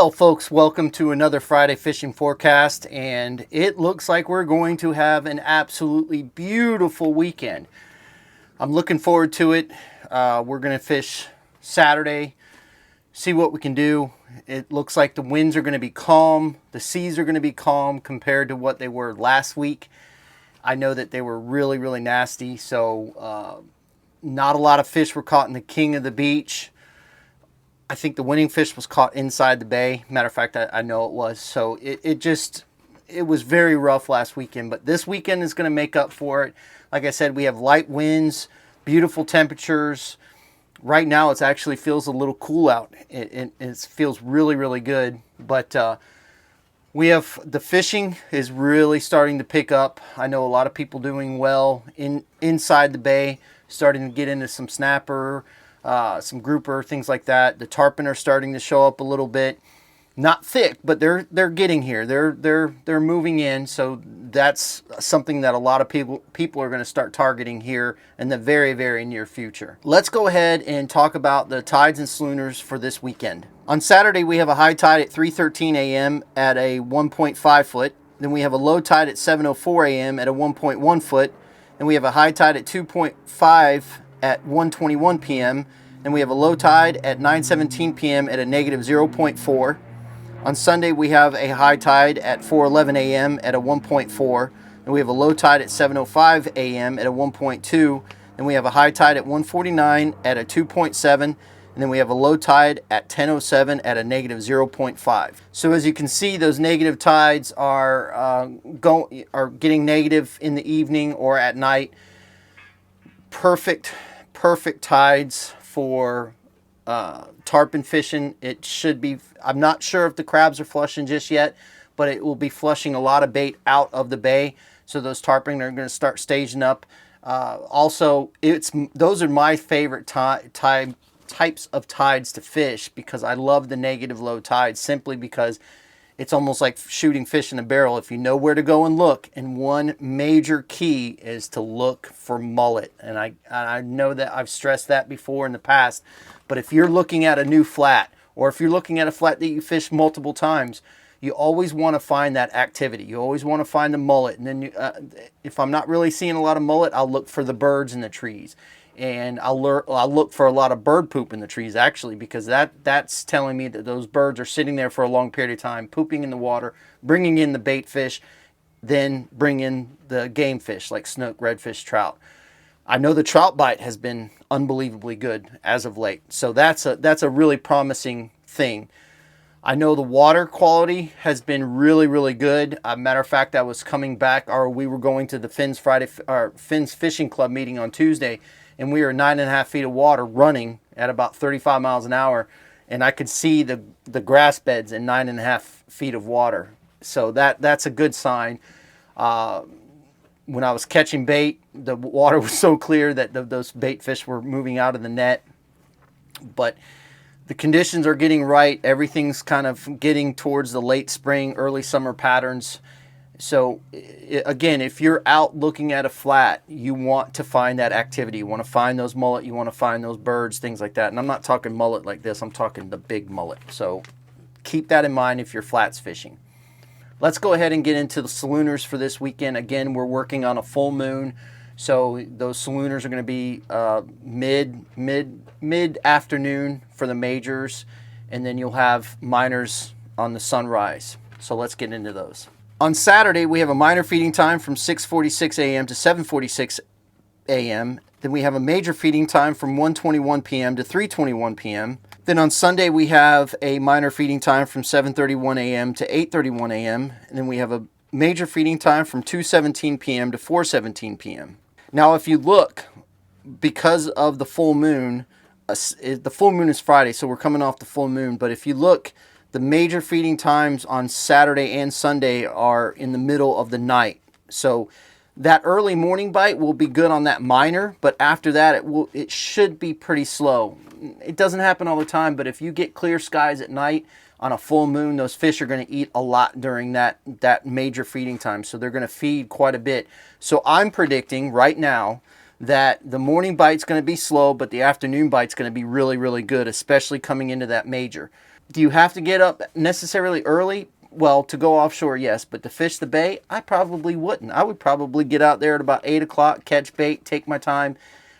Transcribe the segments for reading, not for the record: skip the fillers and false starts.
Well, folks, welcome to another Friday fishing forecast, and it looks like we're going to have an absolutely beautiful weekend. I'm looking forward to it. We're going to fish Saturday, see what we can do. It looks like the winds are going to be calm, the seas are going to be calm compared to what they were last week. I know that they were really, really nasty, so not a lot of fish were caught in the king of the beach. I think the winning fish was caught inside the bay. Matter of fact, I know it was. So it was very rough last weekend. But this weekend is going to make up for it. Like I said, we have light winds, beautiful temperatures. Right now, it actually feels a little cool out. It feels really, really good. But we have the fishing is really starting to pick up. I know a lot of people doing well inside the bay, starting to get into some snapper, some grouper, things like that. The tarpon are starting to show up a little bit, not thick, but they're getting here. They're moving in, so that's something that a lot of people are going to start targeting here in the very, very near future. Let's go ahead and talk about the tides and schooners for this weekend. On Saturday, we have a high tide at 3:13 a.m. at a 1.5 foot. Then we have a low tide at 7:04 a.m. at a 1.1 foot. Then we have a high tide at 2.5 at 1:21 p.m. and we have a low tide at 9:17 p.m. at a negative 0.4. On Sunday, we have a high tide at 4:11 a.m. at a 1.4, and we have a low tide at 7:05 a.m. at a 1.2, and we have a high tide at 1:49 at a 2.7, and then we have a low tide at 10:07 at a negative 0.5. So as you can see, those negative tides are getting negative in the evening or at night. Perfect tides for tarpon fishing. It should be. I'm not sure if the crabs are flushing just yet, but it will be flushing a lot of bait out of the bay, so those tarpon are going to start staging up. Also, those are my favorite types of tides to fish, because I love the negative low tides, simply because it's almost like shooting fish in a barrel. If you know where to go and look, and one major key is to look for mullet. And I know that I've stressed that before in the past, but if you're looking at a new flat, or if you're looking at a flat that you fished multiple times, you always want to find that activity. You always want to find the mullet. And then if I'm not really seeing a lot of mullet, I'll look for the birds in the trees. And I'll look for a lot of bird poop in the trees, actually, because that's telling me that those birds are sitting there for a long period of time, pooping in the water, bringing in the bait fish, then bring in the game fish like snook, redfish, trout. I know the trout bite has been unbelievably good as of late, so that's a really promising thing. I know the water quality has been really, really good. Matter of fact, I was coming back, or we were going to the Finn's Fishing Club meeting on Tuesday, and we were 9.5 feet of water running at about 35 miles an hour, and I could see the grass beds in 9.5 feet of water. So that's a good sign. When I was catching bait, the water was so clear that those bait fish were moving out of the net. But the conditions are getting right. Everything's kind of getting towards the late spring, early summer patterns. So again, if you're out looking at a flat, you want to find that activity. You want to find those mullet. You want to find those birds, things like that. And I'm not talking mullet like this. I'm talking the big mullet. So keep that in mind if you're flats fishing. Let's go ahead and get into the schooners for this weekend. Again, we're working on a full moon, so those schooners are going to be mid afternoon for the majors, and then you'll have minors on the sunrise. So let's get into those. On Saturday, we have a minor feeding time from 6:46 a.m. to 7:46 a.m. Then we have a major feeding time from 1:21 p.m. to 3:21 p.m. Then on Sunday, we have a minor feeding time from 7:31 a.m. to 8:31 a.m. And then we have a major feeding time from 2:17 p.m. to 4:17 p.m. Now, if you look, because of the full moon is Friday, so we're coming off the full moon. But if you look, the major feeding times on Saturday and Sunday are in the middle of the night. So that early morning bite will be good on that minor, but after that it should be pretty slow. It doesn't happen all the time, but if you get clear skies at night on a full moon, those fish are going to eat a lot during that major feeding time. So they're going to feed quite a bit. So I'm predicting right now that the morning bite's going to be slow, but the afternoon bite's going to be really, really good, especially coming into that major. Do you have to get up necessarily early? Well, to go offshore, yes, but to fish the bay, I probably wouldn't. I would probably get out there at about 8 o'clock, catch bait, take my time,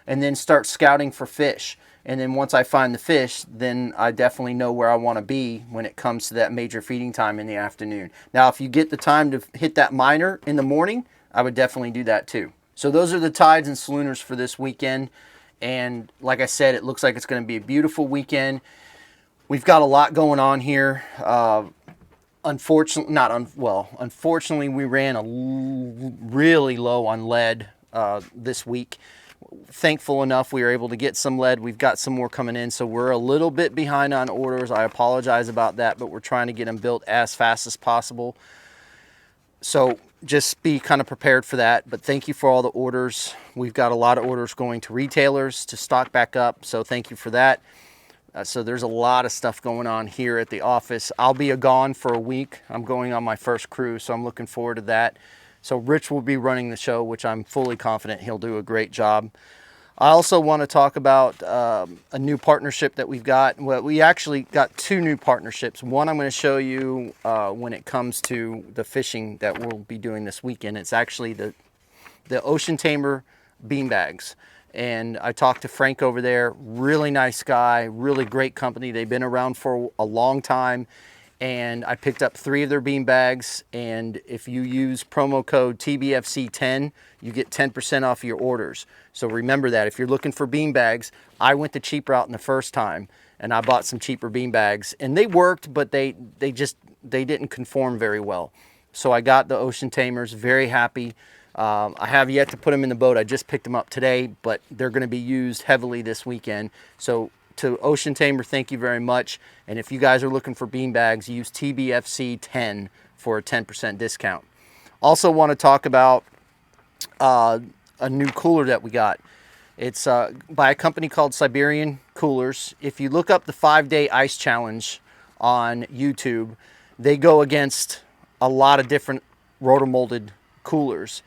and then start scouting for fish. And then once I find the fish, then I definitely know where I want to be when it comes to that major feeding time in the afternoon. Now, if you get the time to hit that minor in the morning, I would definitely do that too. So those are the tides and salooners for this weekend. And like I said, it looks like it's going to be a beautiful weekend. We've got a lot going on here. Unfortunately, we ran really low on lead this week. Thankful enough, we were able to get some lead. We've got some more coming in, so we're a little bit behind on orders. I apologize about that, but we're trying to get them built as fast as possible. So just be kind of prepared for that. But thank you for all the orders. We've got a lot of orders going to retailers to stock back up, so thank you for that. So there's a lot of stuff going on here at the office. I'll be gone for a week. I'm going on my first cruise, so I'm looking forward to that. So Rich will be running the show, which I'm fully confident he'll do a great job. I also want to talk about a new partnership that we've got. Well, we actually got two new partnerships. One I'm going to show you when it comes to the fishing that we'll be doing this weekend. It's actually the Ocean Tamer beanbags. And I talked to Frank over there, really nice guy, really great company. They've been around for a long time. And I picked up 3 of their bean bags. And if you use promo code TBFC10, you get 10% off your orders. So remember that. If you're looking for bean bags, I went the cheap route in the first time. And I bought some cheaper bean bags. And they worked, but they didn't conform very well. So I got the Ocean Tamers, very happy. I have yet to put them in the boat. I just picked them up today, but they're going to be used heavily this weekend. So to Ocean Tamer, thank you very much. And if you guys are looking for bean bags, use TBFC10 for a 10% discount. Also want to talk about a new cooler that we got. It's by a company called Siberian Coolers. If you look up the 5-day ice challenge on YouTube, they go against a lot of different rotomolded coolers.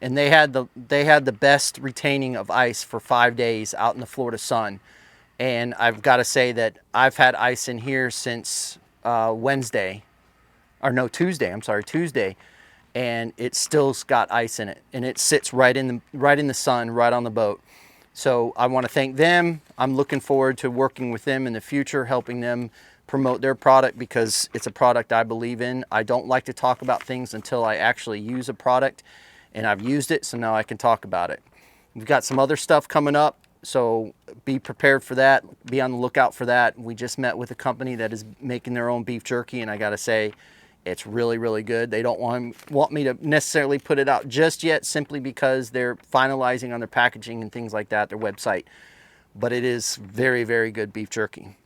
And they had the best retaining of ice for 5 days out in the Florida sun. And I've got to say that I've had ice in here since Tuesday. And it still's got ice in it, and it sits right in the sun, right on the boat. So I want to thank them. I'm looking forward to working with them in the future, helping them promote their product because it's a product I believe in. I don't like to talk about things until I actually use a product. And I've used it, so now I can talk about it. We've got some other stuff coming up, so be prepared for that. Be on the lookout for that. We just met with a company that is making their own beef jerky, and I gotta say, it's really, really good. They don't want me to necessarily put it out just yet, simply because they're finalizing on their packaging and things like that, their website. But it is very, very good beef jerky.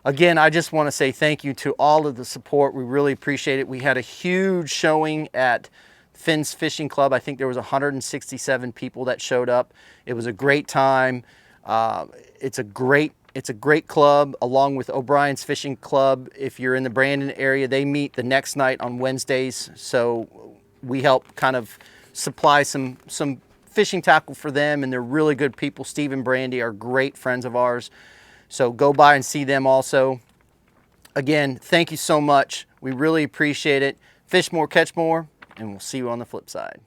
Again, I just want to say thank you to all of the support. We really appreciate it. We had a huge showing at Finn's Fishing Club. I think there was 167 people that showed up. It was a great time. It's a great club, along with O'Brien's Fishing Club. If you're in the Brandon area, they meet the next night on Wednesdays. So we help kind of supply some fishing tackle for them, and they're really good people. Steve and Brandy are great friends of ours. So go by and see them also. Again, thank you so much. We really appreciate it. Fish more, catch more, and we'll see you on the flip side.